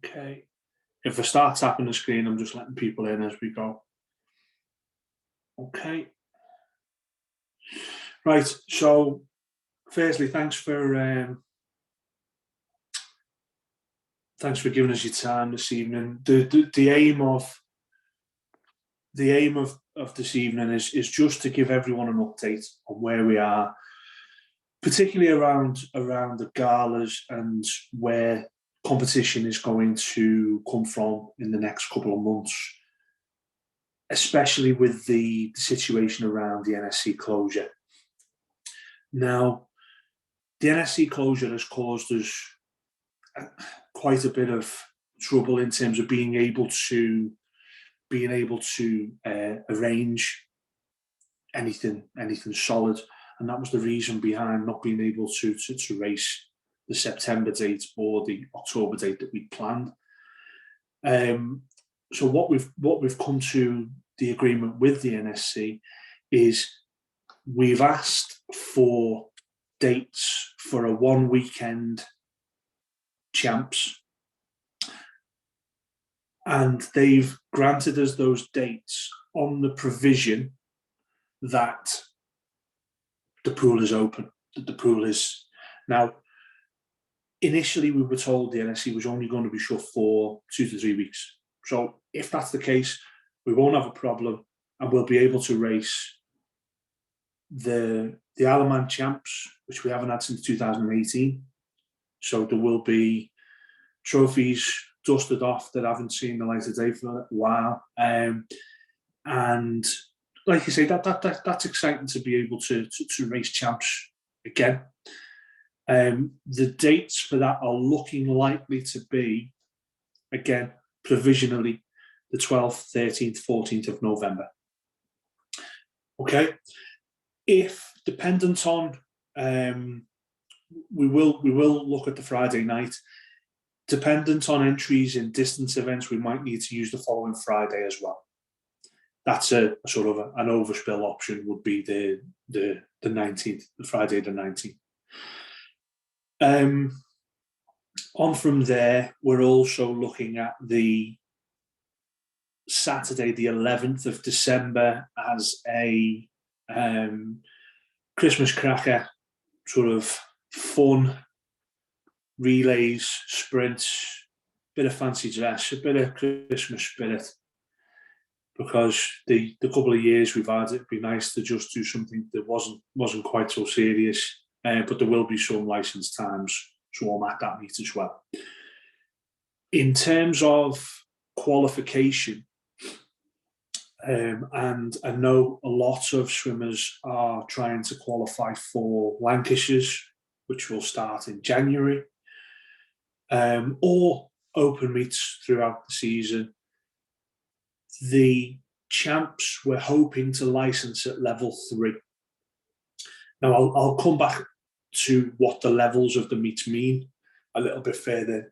Okay. If I start tapping the screen, I'm just letting people in as we go. Okay. Right. So, firstly, thanks for giving us your time this evening. The aim of this evening is just to give everyone an update on where we are, particularly around the galas and where competition is going to come from in the next couple of months, especially with the situation around the NSC closure. Now, the NSC closure has caused us quite a bit of trouble in terms of being able to arrange anything solid, and that was the reason behind not being able to race the September date or the October date that we planned. So what we've come to the agreement with the NSC is we've asked for dates for a one weekend champs, and they've granted us those dates on the provision that the pool is open, that the pool is now. Initially, we were told the NSC was only going to be shut for 2 to 3 weeks. So if that's the case, we won't have a problem and we'll be able to race the Isle of Man champs, which we haven't had since 2018. So there will be trophies dusted off that haven't seen the light of day for a while. And like you say, that's exciting to be able to race champs again. The dates for that are looking likely to be, again, provisionally, the 12th, 13th, 14th of November. Okay. If dependent on, we will look at the Friday night. Dependent on entries in distance events, we might need to use the following Friday as well. That's a sort of an overspill option. Would be the 19th, the Friday the 19th. On from there, we're also looking at the Saturday, the 11th of December, as a Christmas cracker, sort of fun relays, sprints, bit of fancy dress, a bit of Christmas spirit. Because the couple of years we've had, it'd be nice to just do something that wasn't quite so serious. But there will be some licensed times, so I'm at that meet as well. In terms of qualification, and I know a lot of swimmers are trying to qualify for Lancashire's, which will start in January, or open meets throughout the season. The champs we're hoping to license at level 3. Now, I'll come back to what the levels of the meets mean a little bit further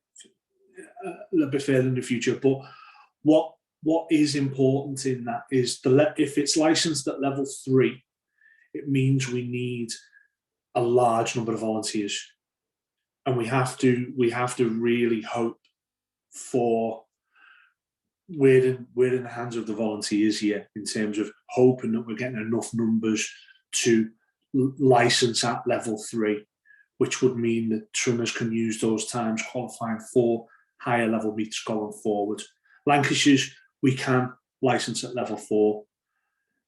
in the future. But what is important in that is if it's licensed at level 3, it means we need a large number of volunteers, and we have to really hope for. We're in the hands of the volunteers here in terms of hoping that we're getting enough numbers to license at level 3, which would mean that swimmers can use those times qualifying for higher level meets going forward. Lancashire's, we can license at level 4.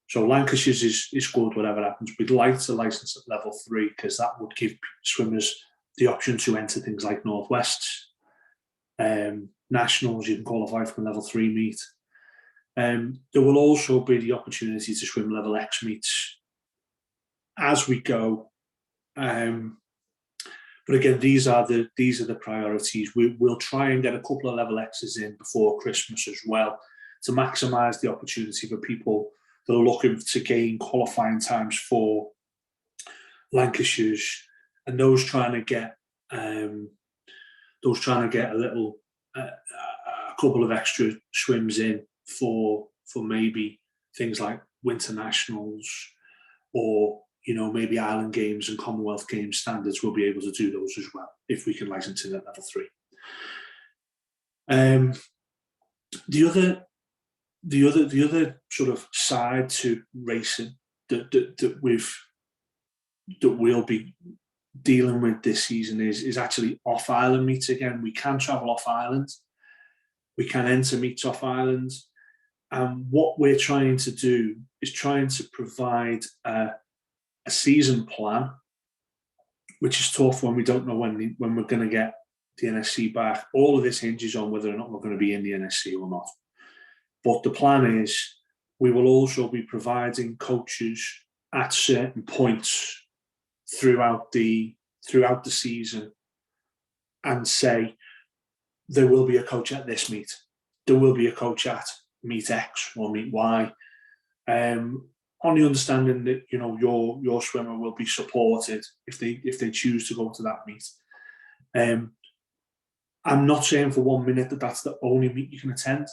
So Lancashire's is good, whatever happens. We'd like to license at level 3 because that would give swimmers the option to enter things like Northwests. Nationals, you can qualify for a level 3 meet. There will also be the opportunity to swim level X meets as we go. But again, these are the priorities. We'll try and get a couple of level X's in before Christmas as well to maximise the opportunity for people that are looking to gain qualifying times for Lancashire's, and those trying to get a couple of extra swims in for maybe things like winter nationals, or maybe Island Games and Commonwealth Games standards. We'll be able to do those as well if we can license in at level 3. The other sort of side to racing that we'll be dealing with this season is actually off island meets again. We can travel off island, we can enter meets off island, and what we're trying to do is trying to provide a season plan, which is tough when we don't know when we're going to get the NSC back. All of this hinges on whether or not we're going to be in the NSC or not. But the plan is we will also be providing coaches at certain points throughout the season, and say there will be a coach at this meet, there will be a coach at meet X or meet Y, on the understanding that your swimmer will be supported if they choose to go to that meet. I'm not saying for 1 minute that that's the only meet you can attend,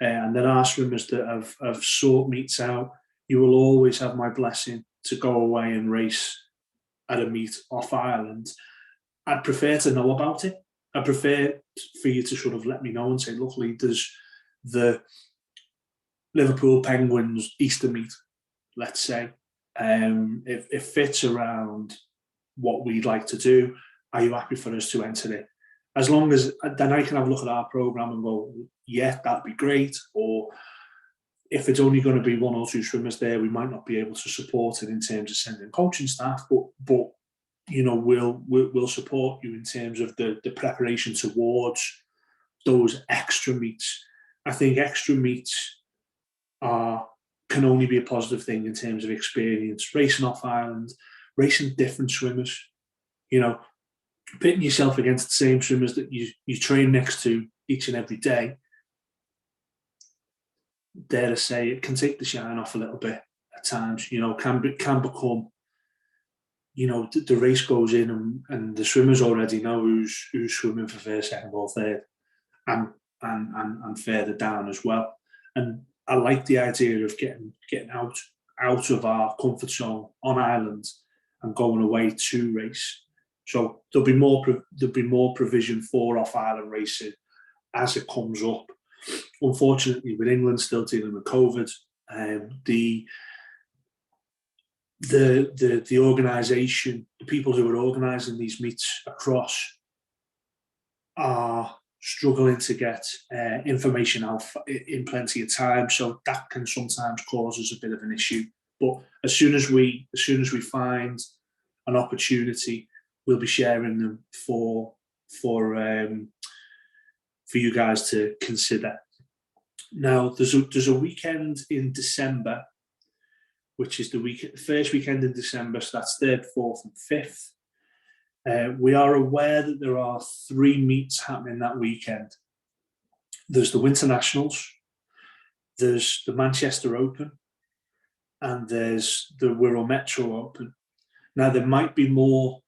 and there are swimmers that have sought meets out. You will always have my blessing to go away and race at a meet off island. I'd prefer to know about it. I prefer for you to sort of let me know and say, look, Lee, there's the Liverpool Penguins Easter meet, let's say. It fits around what we'd like to do. Are you happy for us to enter it? As long as then I can have a look at our programme and go, yeah, that'd be great. Or if it's only going to be 1 or 2 swimmers there, we might not be able to support it in terms of sending coaching staff, but we'll support you in terms of the preparation towards those extra meets. I think extra meets can only be a positive thing in terms of experience. Racing off island, racing different swimmers, pitting yourself against the same swimmers that you train next to each and every day. Dare to say, it can take the shine off a little bit at times. Can become. The race goes in and the swimmers already know who's swimming for first, second, or third, and further down as well. And I like the idea of getting out of our comfort zone on island and going away to race. So there'll be more provision for off island racing as it comes up. Unfortunately, with England still dealing with COVID, the organisation, the people who are organising these meets across, are struggling to get information out in plenty of time. So that can sometimes cause us a bit of an issue. But as soon as we find an opportunity, we'll be sharing them for you guys to consider. Now, there's a weekend in December, which is the first weekend in December, so that's 3rd, 4th and 5th. We are aware that there are 3 meets happening that weekend. There's the Winter Nationals, there's the Manchester Open, and there's the Wirral Metro Open. Now, there might be more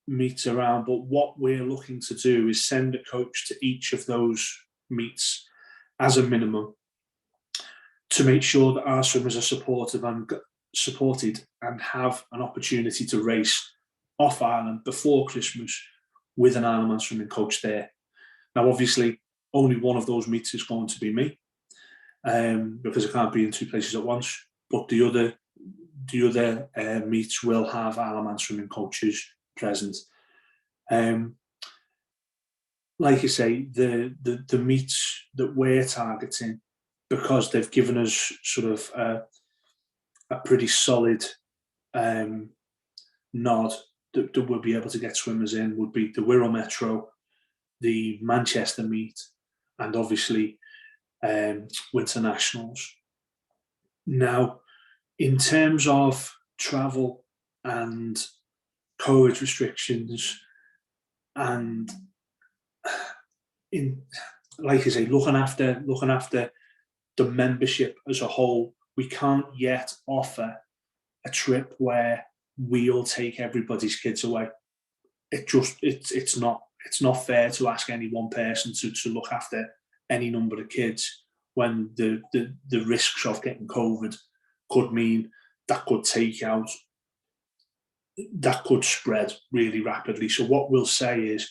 meets around, but what we're looking to do is send a coach to each of those meets as a minimum, to make sure that our swimmers are supported and have an opportunity to race off island before Christmas with an Ironman swimming coach there. Now, obviously, only one of those meets is going to be me, because I can't be in 2 places at once. But the other meets will have Ironman swimming coaches present. Like I say, the meets that we're targeting, because they've given us sort of a pretty solid nod that we'll be able to get swimmers in, would be the Wirral Metro, the Manchester meet, and obviously Winter Nationals. Now, in terms of travel and COVID restrictions, and like I say, looking after the membership as a whole, we can't yet offer a trip where we'll take everybody's kids away. It's not fair to ask any one person to look after any number of kids, when the risks of getting COVID could mean that could spread really rapidly. So what we'll say is,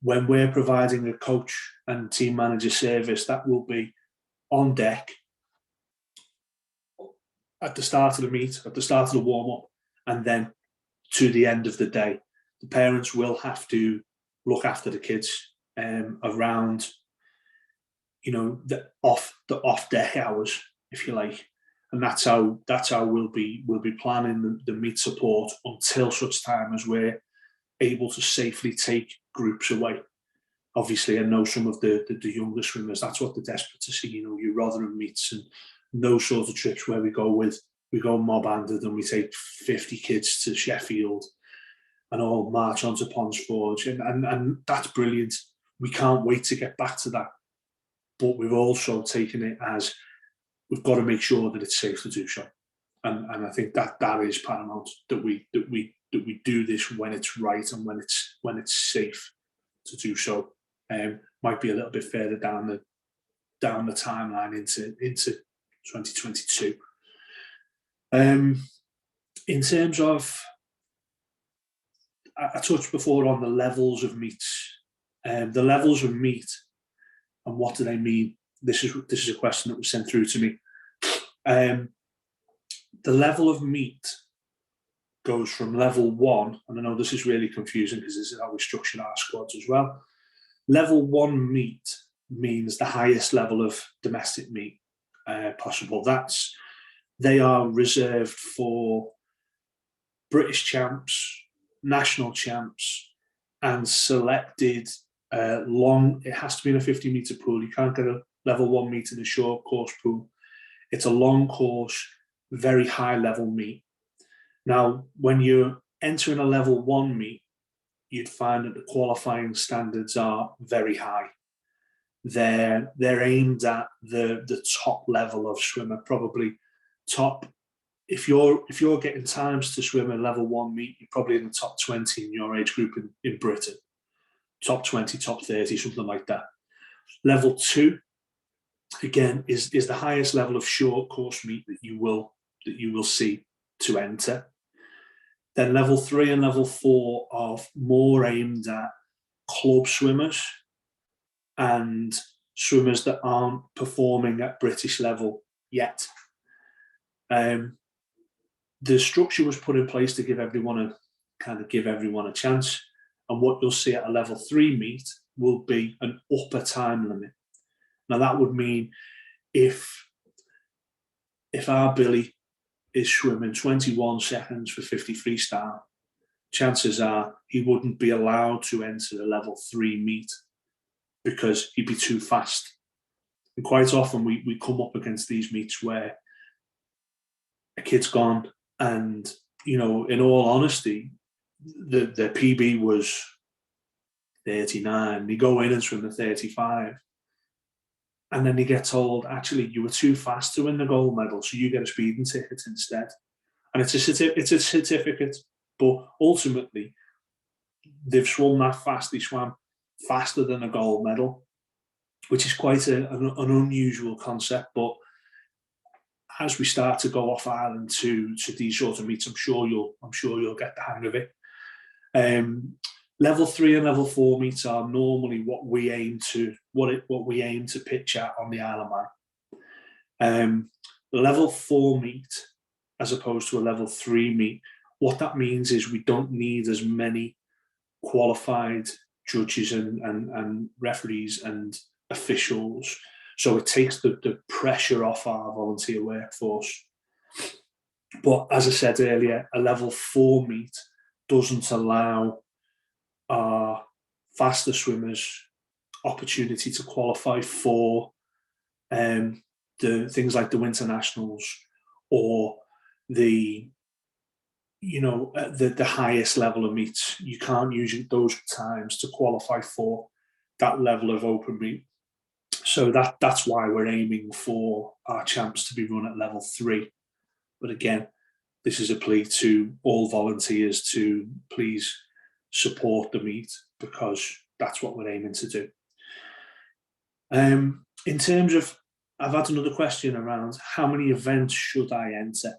when we're providing a coach and team manager service, that will be on deck at the start of the meet, at the start of the warm-up, and then to the end of the day. The parents will have to look after the kids around, the off deck hours, if you like, and that's how we'll be planning the meet support until such time as we're able to safely take groups away. Obviously, I know some of the younger swimmers, that's what they're desperate to see. Your Rotherham meets and those sorts of trips where we go mob-handed and we take 50 kids to Sheffield and all march onto Ponds Forge, and that's brilliant. We can't wait to get back to that. But we've also taken it as we've got to make sure that it's safe to do so, and I think that is paramount, that we do this when it's right and when it's safe to do so. Might be a little bit further down the timeline into 2022. In terms of, I touched before on the levels of meets. The levels of meet, and what do they mean? This is a question that was sent through to me. The level of meet goes from level 1, and I know this is really confusing because this is how we structure our squads as well. Level 1 meet means the highest level of domestic meet possible. They are reserved for British champs, national champs, and selected it has to be in a 50-metre pool. You can't get a level 1 meet in a short course pool. It's a long course, very high level meet. Now, when you're entering a level 1 meet, you'd find that the qualifying standards are very high. They're aimed at the top level of swimmer, probably top. If you're getting times to swim a level 1 meet, you're probably in the top 20 in your age group in Britain. Top 20, top 30, something like that. Level 2, again, is the highest level of short course meet that you will see to enter. Then level 3 and level 4 are more aimed at club swimmers and swimmers that aren't performing at British level yet. The structure was put in place to give everyone a chance. And what you'll see at a level 3 meet will be an upper time limit. Now that would mean if our Billy is swimming 21 seconds for 50 freestyle, chances are he wouldn't be allowed to enter a level 3 meet because he'd be too fast. And quite often we come up against these meets where a kid's gone and, in all honesty, the PB was 39. They go in and swim the 35. And then they get told, actually, you were too fast to win the gold medal, so you get a speeding ticket instead. And it's a certificate, but ultimately, they've swum that fast. They swam faster than a gold medal, which is quite an unusual concept. But as we start to go off island to these sort of meets, I'm sure you'll get the hang of it. Level 3 and level 4 meets are normally what we aim to pitch at on the Isle of Man. Level 4 meet, as opposed to a level 3 meet, what that means is we don't need as many qualified judges and referees and officials. So it takes the pressure off our volunteer workforce. But as I said earlier, a level 4 meet doesn't allow our faster swimmers opportunity to qualify for the things like the Winter Nationals or the highest level of meets. You can't use those times to qualify for that level of open meet. So that's why we're aiming for our champs to be run at level 3. But again, this is a plea to all volunteers to please support the meet, because that's what we're aiming to do. In terms of, I've had another question around how many events should I enter?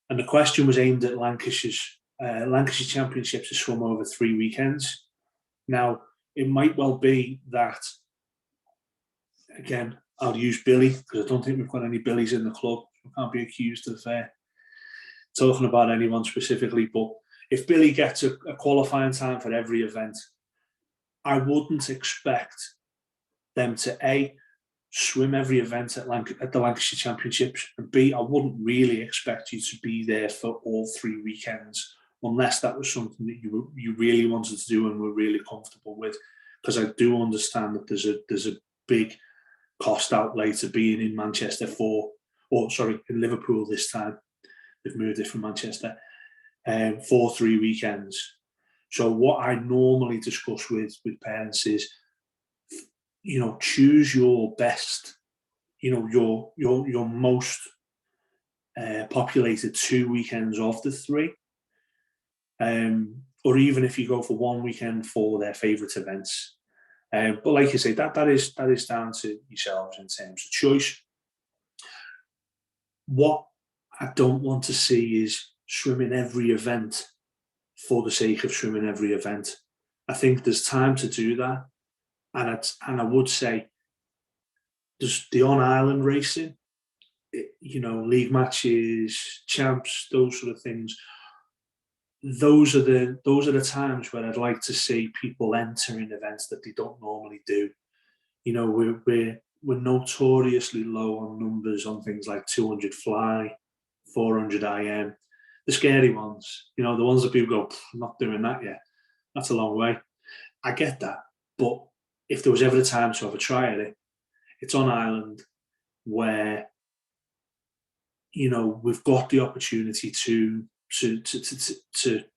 And the question was aimed at Lancashire Championships to swim over 3 weekends. Now, it might well be that, again, I'll use Billy, because I don't think we've got any Billies in the club. We can't be accused of talking about anyone specifically, but if Billy gets a qualifying time for every event, I wouldn't expect them to A, swim every event at the Lancashire Championships, and B, I wouldn't really expect you to be there for all 3 weekends, unless that was something that you really wanted to do and were really comfortable with. Because I do understand that there's a big cost outlay to being in Manchester in Liverpool this time. They've moved it from Manchester for 3 weekends. So what I normally discuss with parents is, choose your best, your most populated 2 weekends of the 3. Or even if you go for 1 weekend for their favourite events. But like you say, that is down to yourselves in terms of choice. What I don't want to see is swimming every event for the sake of swimming every event. I think there's time to do that. And I would say there's the on-island racing, league matches, champs, those sort of things. Those are the times where I'd like to see people entering events that they don't normally do. We're notoriously low on numbers on things like 200 fly, 400 IM, the scary ones. The ones that people go, I'm not doing that yet. That's a long way. I get that, but if there was ever a time to have a try at it, it's on island where we've got the opportunity to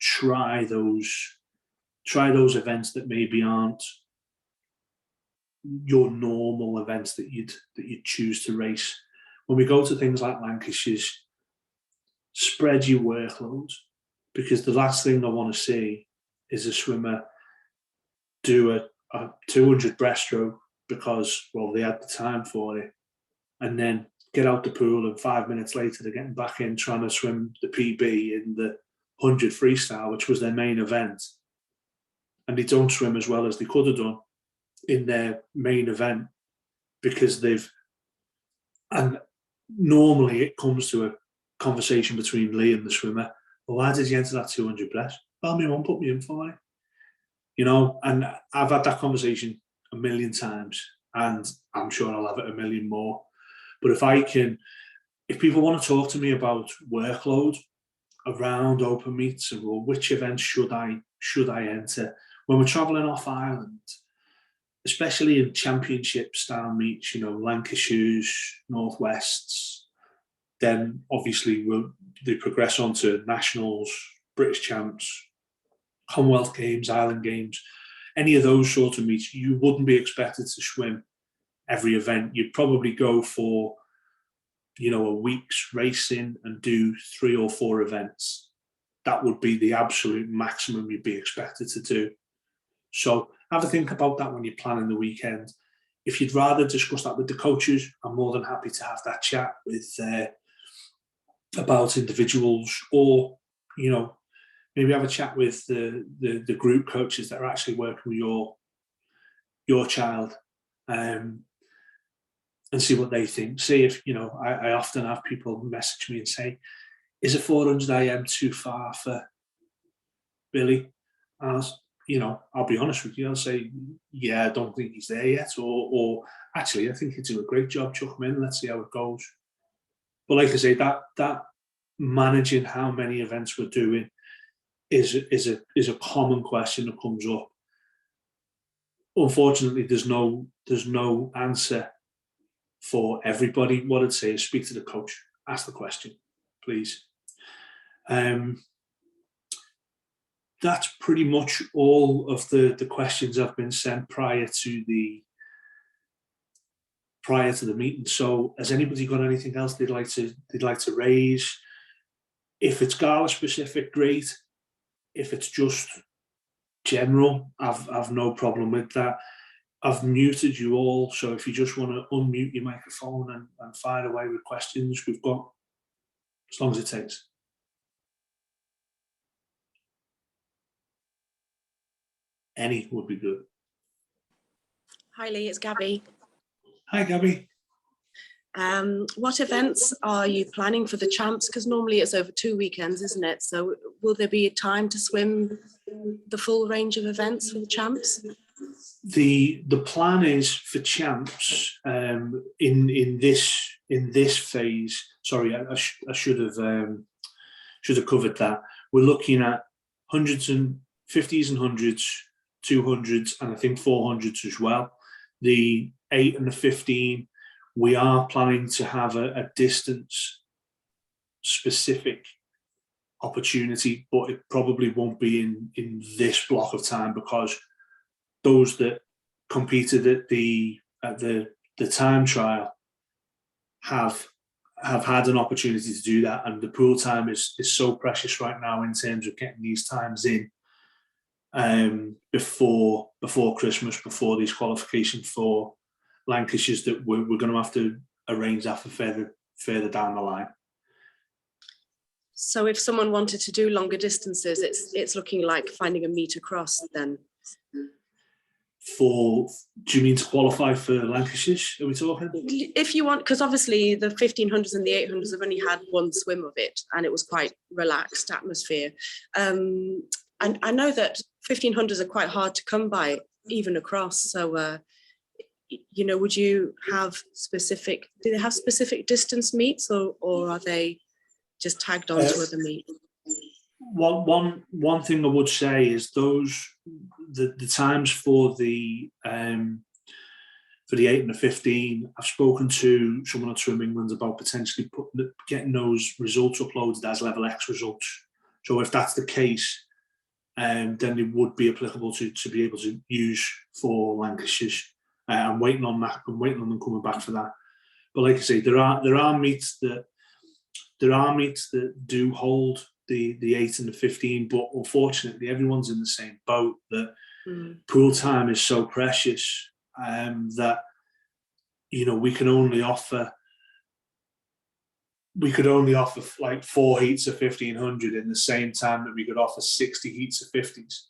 try those events that maybe aren't your normal events that you'd choose to race. When we go to things like Lancashire's, spread your workload, because the last thing I want to see is a swimmer do a 200 breaststroke because, well, they had the time for it, and then get out the pool and 5 minutes later they're getting back in trying to swim the PB in the 100 freestyle, which was their main event, and they don't swim as well as they could have done in their main event because and normally it comes to a conversation between Lee and the swimmer. Well, why did you enter that 200 breast? Well, my mum put me in for it. And I've had that conversation a million times, and I'm sure I'll have it a million more. But if people want to talk to me about workload around open meets or which events should I enter when we're travelling off island, especially in championship style meets, Lancashire's, Northwests, then obviously they progress on to nationals, British champs, Commonwealth Games, Island Games, any of those sort of meets, you wouldn't be expected to swim every event. You'd probably go for, a week's racing and do 3 or 4 events. That would be the absolute maximum you'd be expected to do. So have a think about that when you're planning the weekend. If you'd rather discuss that with the coaches, I'm more than happy to have that chat with about individuals, or maybe have a chat with the group coaches that are actually working with your child, and see what they think. See if I often have people message me and say, "Is a 400 IM too far for Billy?" And I'll be honest with you. I'll say, "Yeah, I don't think he's there yet," or "Actually, I think he'd do a great job. Chuck him in. Let's see how it goes." But like I say, that managing how many events we're doing is a common question that comes up. Unfortunately, there's no answer for everybody. What I'd say is speak to the coach, ask the question, please. That's pretty much all of the questions I've been sent prior to the meeting. So has anybody got anything else they'd like to raise? If it's Gala specific, great. If it's just general, I've no problem with that. I've muted you all, so if you just want to unmute your microphone and fire away with questions, we've got as long as it takes. Any would be good. Hi Lee, it's Gabby. Hi Gabby. What events are you planning for the champs? Because normally it's over 2 weekends, isn't it? So will there be time to swim the full range of events for the champs? The plan is for champs in this phase. Sorry, I should have covered that. We're looking at hundreds and 50s and hundreds, 200s, and I think 400s as well. The 8 and the 15. We are planning to have a distance specific opportunity, but it probably won't be in this block of time, because those that competed at the time trial have had an opportunity to do that, and the pool time is so precious right now in terms of getting these times in before Christmas, before these qualifications for Lancashire's, that we're going to have to arrange that for further down the line. So if someone wanted to do longer distances, it's looking like finding a meet across then. Do you mean to qualify for Lancashire's? Are we talking? If you want, because obviously the 1500s and the 800s have only had one swim of it, and it was quite relaxed atmosphere. And I know that 1500s are quite hard to come by, even across. So, would you have do they have specific distance meets, or are they just tagged on to other meets? One thing I would say is the times for the 8 and the 15. I've spoken to someone at Swim England about potentially getting those results uploaded as level X results. So if that's the case, then it would be applicable to be able to use for Lancashire's. I'm waiting on that. I'm waiting on them coming back for that. But like I say, there are meets that do hold the 8 and the 15, but unfortunately everyone's in the same boat, that pool time is so precious that we could only offer like 4 heats of 1500 in the same time that we could offer 60 heats of 50s.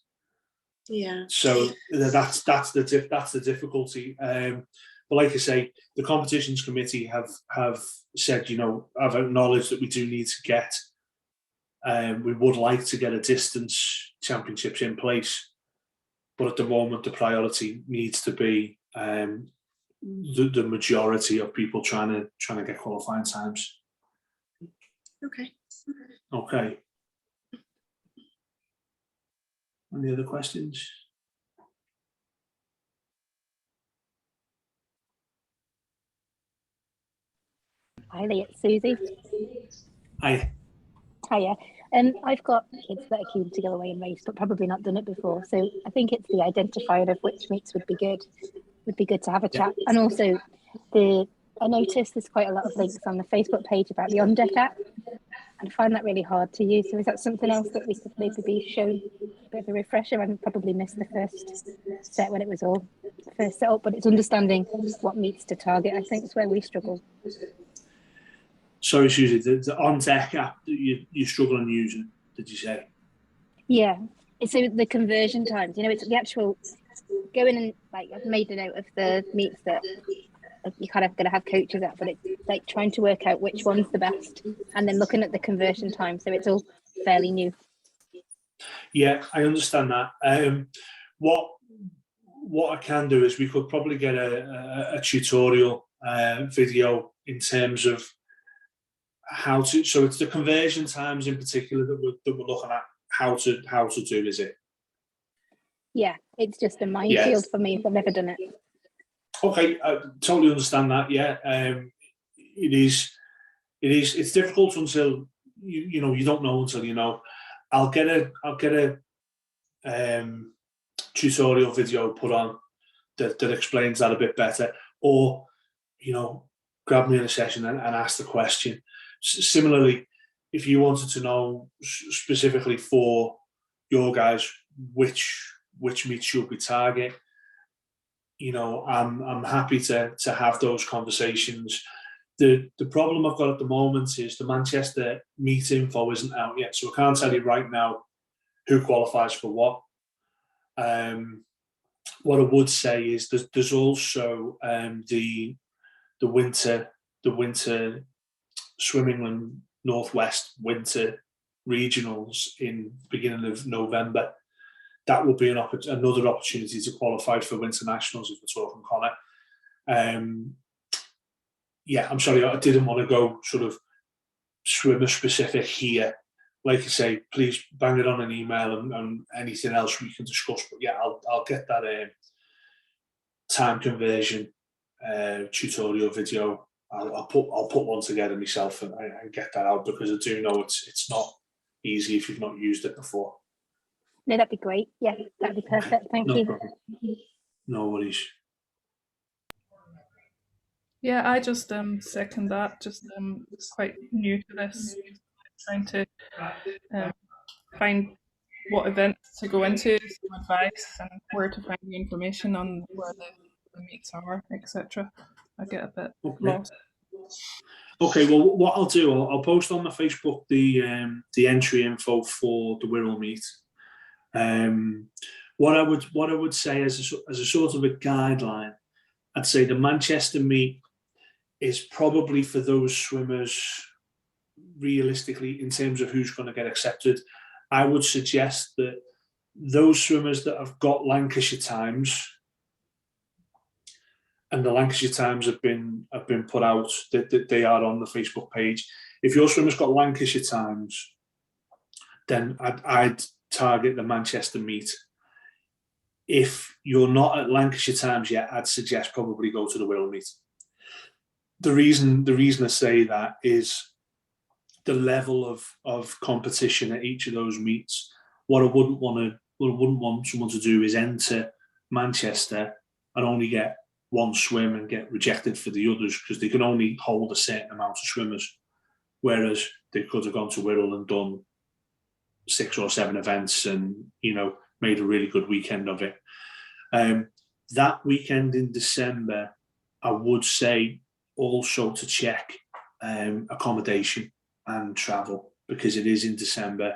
Yeah. So that's the difficulty. But like I say, the competitions committee have said, I've acknowledged that we do need to get. We would like to get a distance championships in place, but at the moment the priority needs to be the majority of people trying to get qualifying times. Okay. Any other questions? Hi, Lee, it's Susie. Hi. Hiya. I've got kids that are keen to go away and race, but probably not done it before. So I think it's the identifier of which meets would be good. Would be good to have a chat. And also, I noticed there's quite a lot of links on the Facebook page about the On Deck app, and I find that really hard to use. So is that something else that we could maybe be shown a bit of a refresher? I probably missed the first set when it was all first set up, but it's understanding what meets to target. I think is where we struggle. Sorry, Susie, the On Deck app that you're struggling using, did you say? Yeah. So the conversion times, it's the actual going and I've made a note of the meets that you kind of going to have coaches at, but it's like trying to work out which one's the best and then looking at the conversion time. So it's all fairly new. Yeah, I understand that. What I can do is we could probably get a tutorial video in terms of how to. So it's the conversion times in particular that we're looking at how to do. Is it? Yeah, it's just a minefield for me if I've never done it. Okay, I totally understand that. Yeah, it's difficult until you don't know until you know. I'll get a tutorial video put on that explains that a bit better, or grab me in a session and ask the question. Similarly, if you wanted to know specifically for your guys which meets should we target, I'm happy to have those conversations. The problem I've got at the moment is the Manchester meet info isn't out yet, so I can't tell you right now who qualifies for what. what I would say is there's also the winter Swim England Northwest winter regionals in beginning of November. That will be another opportunity to qualify for winter nationals if we're talking, Connor. Yeah, I'm sorry, I didn't want to go sort of swimmer specific here. Like I say, please bang it on an email and anything else we can discuss. But yeah, I'll get that time conversion tutorial video. I'll put one together myself and get that out, because I do know it's not easy if you've not used it before. No, that'd be great. Yeah, that'd be perfect. Thank no you. Problem. No worries. Yeah, I just second that. Just quite new to this, trying to find what events to go into, some advice, and where to find the information on where the meets are, etc. I get a bit lost. Okay, well, what I'll do, I'll post on my Facebook the entry info for the Wirral meet. What I would say as a sort of a guideline, I'd say the Manchester meet is probably for those swimmers, realistically, in terms of who's going to get accepted. I would suggest that those swimmers that have got Lancashire times, and the Lancashire times have been put out, that they are on the Facebook page. If your swimmer's got Lancashire times, then I'd target the Manchester meet. If you're not at Lancashire times yet, I'd suggest probably go to the Wirral meet. The reason I say that is the level of competition at each of those meets. What I wouldn't want someone to do is enter Manchester and only get one swim and get rejected for the others, because they can only hold a certain amount of swimmers, whereas they could have gone to Wirral and done 6 or 7 events and, you know, made a really good weekend of it. That weekend in December, I would say also to check accommodation and travel, because it is in December.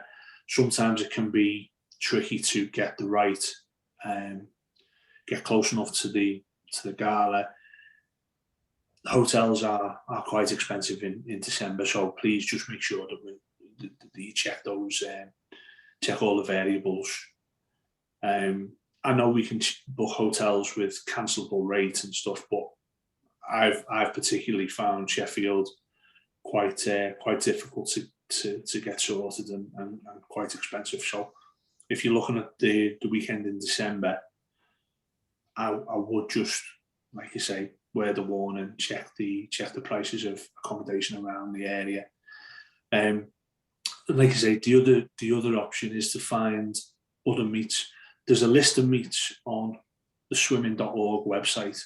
Sometimes it can be tricky to get the right, get close enough to the gala. Hotels are quite expensive in December, so please just make sure that you check those, check all the variables. I know we can book hotels with cancelable rates and stuff, but I've particularly found Sheffield quite difficult to get sorted and quite expensive. So if you're looking at the weekend in December, I would just, like you say, wear the warning, check the prices of accommodation around the area. Like I say, the other option is to find other meets. There's a list of meets on the swimming.org website.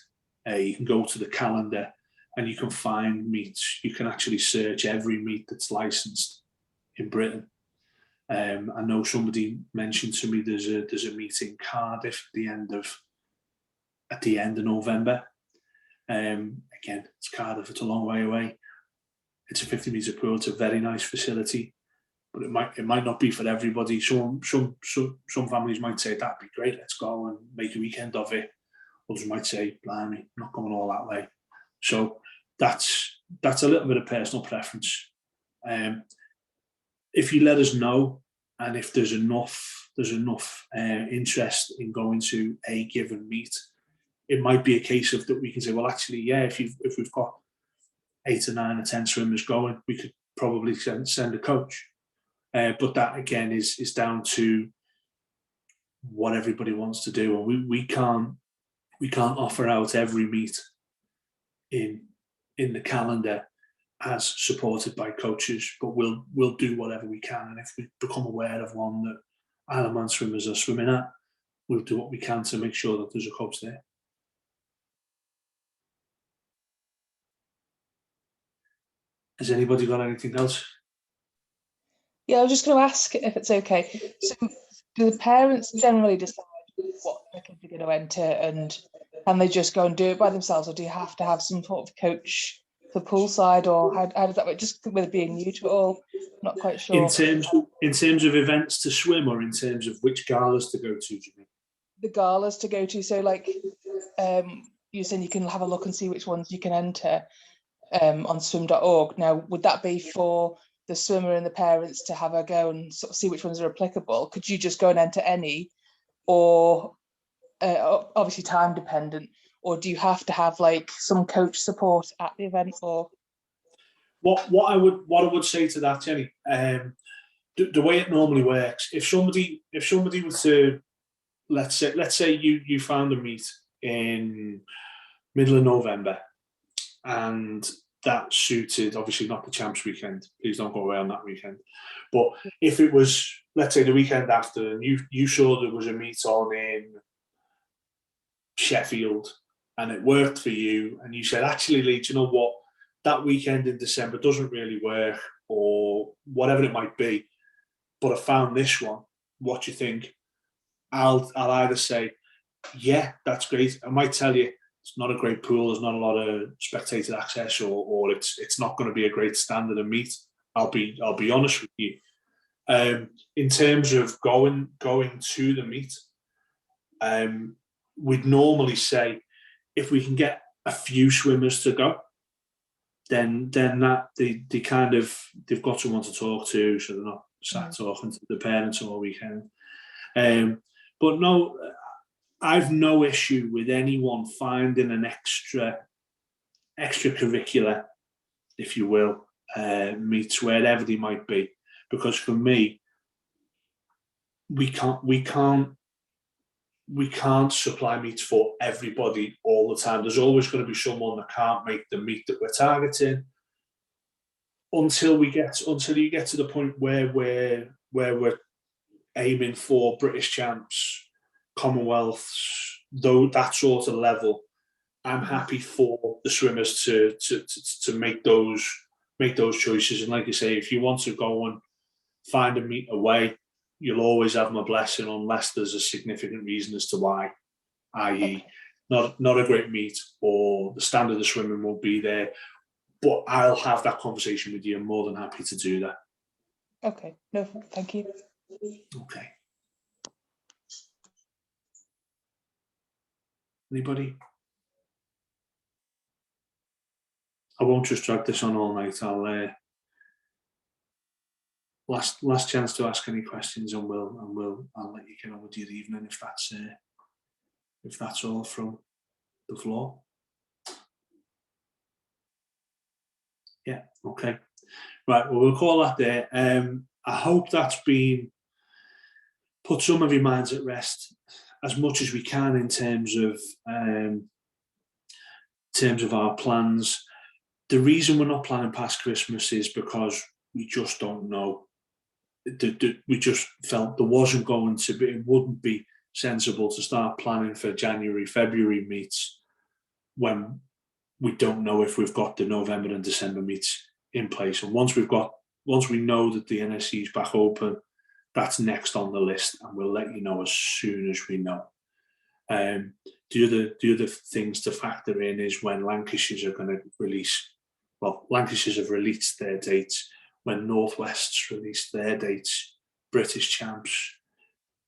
You can go to the calendar and you can find meets. You can actually search every meet that's licensed in Britain. I know somebody mentioned to me there's a meet in Cardiff at the end of November. Again, it's Cardiff, it's a long way away. It's a 50-metre pool, it's a very nice facility, but it might not be for everybody. Some families might say, that'd be great, let's go and make a weekend of it. Others might say, blimey, I'm not going all that way. So that's a little bit of personal preference. If you let us know, and if there's enough interest in going to a given meet, it might be a case of that we can say, well, actually, yeah, if we've got 8 or 9 or 10 swimmers going, we could probably send a coach. But that again is down to what everybody wants to do, and we can't offer out every meet in the calendar as supported by coaches, but we'll do whatever we can. And if we become aware of one that Isle of Man swimmers are swimming at, we'll do what we can to make sure that there's a coach there. Has anybody got anything else? Yeah, I was just going to ask if it's okay. So, do the parents generally decide what their kids are going to enter, and can they just go and do it by themselves, or do you have to have some sort of coach for poolside, or how does that work? Just with it being new to it all, not quite sure. In terms of events to swim, or in terms of which galas to go to, do you mean? the galas to go to? So like you're saying you can have a look and see which ones you can enter on swim.org. Now, would that be for the swimmer and the parents to have a go and sort of see which ones are applicable? Could you just go and enter any, or obviously time dependent, or do you have to have like some coach support at the event? Or what I would say to that, Jenny, the way it normally works, if somebody was to, let's say you found a meet in middle of November, and that suited, obviously not the Champs weekend, please don't go away on that weekend, but if it was, let's say, the weekend after, and you saw there was a meet on in Sheffield and it worked for you, and you said, actually, Lee, do you know what, that weekend in December doesn't really work, or whatever it might be, but I found this one, what do you think? I'll either say, yeah, that's great. I might tell you it's not a great pool, there's not a lot of spectator access, or it's not going to be a great standard of meet. I'll be honest with you. In terms of going to the meet, we'd normally say if we can get a few swimmers to go, then that they've got someone to talk to, so they're not sat talking to the parents all weekend. But no, I've no issue with anyone finding an extracurricular, if you will, meets wherever they might be, because for me, we can't supply meets for everybody all the time. There's always going to be someone that can't make the meet that we're targeting. Until you get to the point where we're aiming for British champs, Commonwealths, though that sort of level, I'm happy for the swimmers to make those choices. And like I say, if you want to go and find a meet away, you'll always have my blessing, unless there's a significant reason as to why, i.e. not a great meet, or the standard of swimming won't be there. But I'll have that conversation with you. I'm more than happy to do that. okay, no, thank you. Okay. Anybody? I won't just drag this on all night. I'll last chance to ask any questions, and I'll let you get on with your evening if that's all from the floor. Yeah. Okay. Right. Well, we'll call that there. I hope that's been put some of your minds at rest as much as we can in terms of our plans. The reason we're not planning past Christmas is because we just don't know. We just felt there wasn't going to be, it wouldn't be sensible to start planning for January, February meets when we don't know if we've got the November and December meets in place. And once we know that the NSC is back open, that's next on the list, and we'll let you know as soon as we know. The other things to factor in is when Lancashire's are going to release. Well, Lancashire's have released their dates. When Northwest's released their dates, British champs,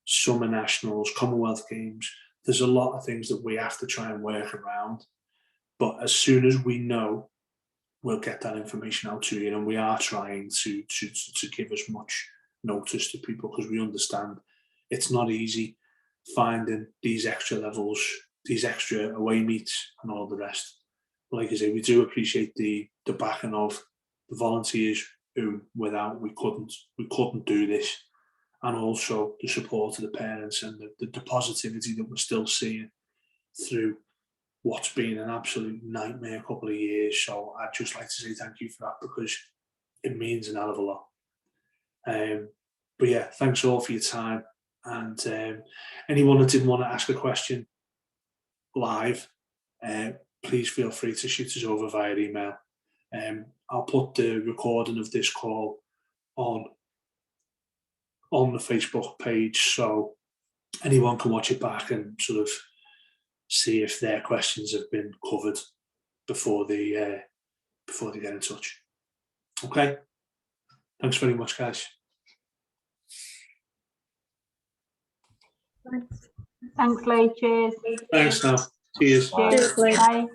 summer nationals, Commonwealth Games. There's a lot of things that we have to try and work around. But as soon as we know, we'll get that information out to you, and we are trying to give as much notice to people, because we understand it's not easy finding these extra levels, these extra away meets and all the rest. But like I say, we do appreciate the backing of the volunteers who without we couldn't do this, and also the support of the parents and the positivity that we're still seeing through what's been an absolute nightmare couple of years. So I'd just like to say thank you for that, because it means an hell of a lot. But yeah, thanks all for your time. And anyone that didn't want to ask a question live, please feel free to shoot us over via email. I'll put the recording of this call on the Facebook page, so anyone can watch it back and sort of see if their questions have been covered before they get in touch. Okay, thanks very much, guys. Thanks. Thanks, Lee. Cheers. Thanks now. Cheers. Cheers. Cheers, Lee. Bye.